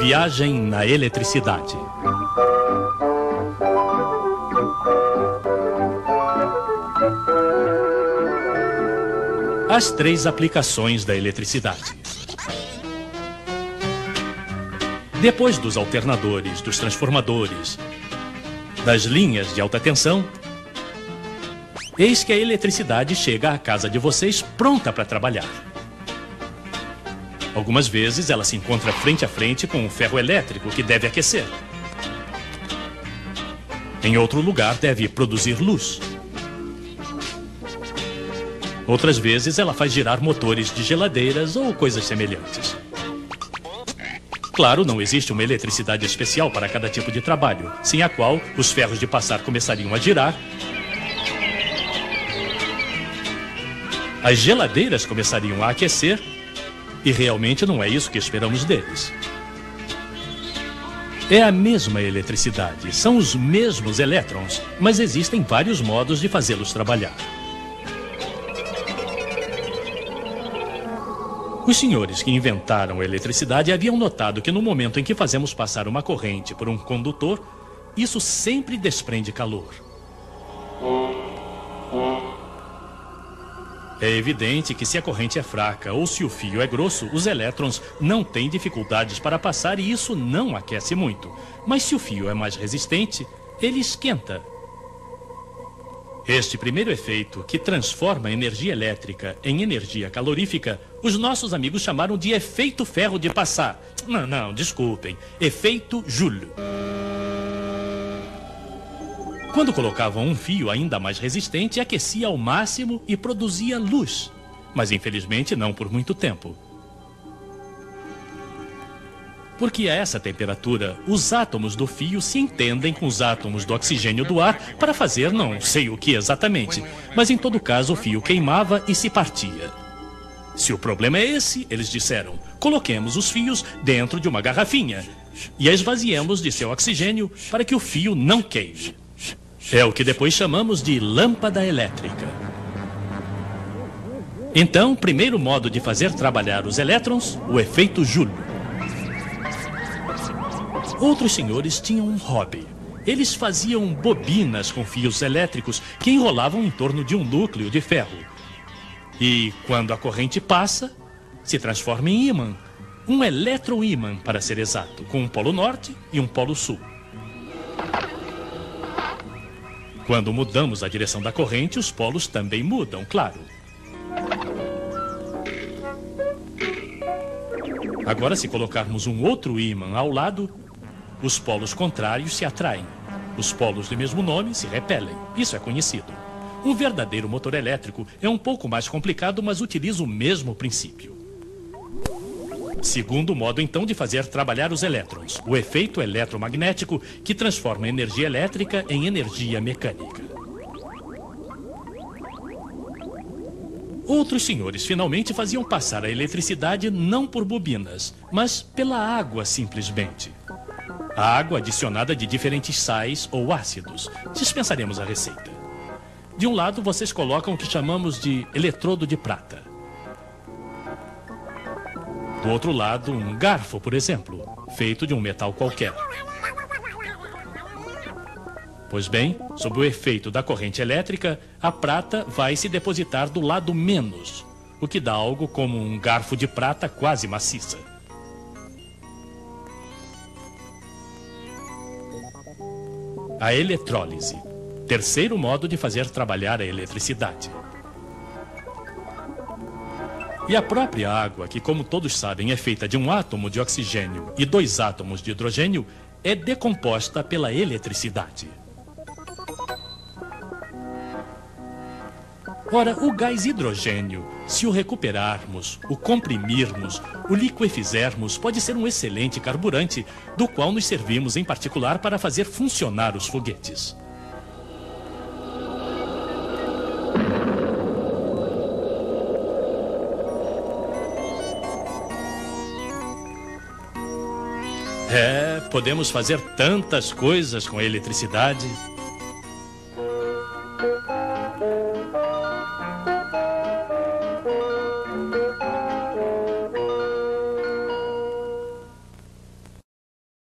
Viagem na eletricidade. As 3 aplicações da eletricidade. Depois dos alternadores, dos transformadores, das linhas de alta tensão, eis que a eletricidade chega à casa de vocês pronta para trabalhar. Algumas vezes ela se encontra frente a frente com um ferro elétrico que deve aquecer. Em outro lugar deve produzir luz. Outras vezes ela faz girar motores de geladeiras ou coisas semelhantes. Claro, não existe uma eletricidade especial para cada tipo de trabalho, sem a qual os ferros de passar começariam a girar, as geladeiras começariam a aquecer, e realmente não é isso que esperamos deles. É a mesma eletricidade, são os mesmos elétrons, mas existem vários modos de fazê-los trabalhar. Os senhores que inventaram a eletricidade haviam notado que no momento em que fazemos passar uma corrente por um condutor, isso sempre desprende calor. É evidente que se a corrente é fraca ou se o fio é grosso, os elétrons não têm dificuldades para passar e isso não aquece muito. Mas se o fio é mais resistente, ele esquenta. Este primeiro efeito, que transforma a energia elétrica em energia calorífica, os nossos amigos chamaram de efeito ferro de passar. Não, desculpem. Efeito Joule. Quando colocavam um fio ainda mais resistente, aquecia ao máximo e produzia luz. Mas infelizmente não por muito tempo. Porque a essa temperatura, os átomos do fio se entendem com os átomos do oxigênio do ar para fazer não sei o que exatamente. Mas em todo caso o fio queimava e se partia. Se o problema é esse, eles disseram, coloquemos os fios dentro de uma garrafinha e a esvaziemos de seu oxigênio para que o fio não queime. É o que depois chamamos de lâmpada elétrica. Então, o primeiro modo de fazer trabalhar os elétrons, o efeito Joule. Outros senhores tinham um hobby. Eles faziam bobinas com fios elétricos que enrolavam em torno de um núcleo de ferro. E, quando a corrente passa, se transforma em ímã. Um eletroímã, para ser exato, com um polo norte e um polo sul. Quando mudamos a direção da corrente, os polos também mudam, claro. Agora, se colocarmos um outro ímã ao lado, os polos contrários se atraem. Os polos do mesmo nome se repelem. Isso é conhecido. Um verdadeiro motor elétrico é um pouco mais complicado, mas utiliza o mesmo princípio. Segundo modo, então, de fazer trabalhar os elétrons, o efeito eletromagnético que transforma a energia elétrica em energia mecânica. Outros senhores finalmente faziam passar a eletricidade não por bobinas, mas pela água simplesmente. A água adicionada de diferentes sais ou ácidos. Dispensaremos a receita. De um lado, vocês colocam o que chamamos de eletrodo de prata. Do outro lado, um garfo, por exemplo, feito de um metal qualquer. Pois bem, sob o efeito da corrente elétrica, a prata vai se depositar do lado menos, o que dá algo como um garfo de prata quase maciça. A eletrólise, terceiro modo de fazer trabalhar a eletricidade. E a própria água, que como todos sabem é feita de um átomo de oxigênio e 2 átomos de hidrogênio, é decomposta pela eletricidade. Ora, o gás hidrogênio, se o recuperarmos, o comprimirmos, o liquefizermos, pode ser um excelente carburante, do qual nos servimos em particular para fazer funcionar os foguetes. Podemos fazer tantas coisas com a eletricidade.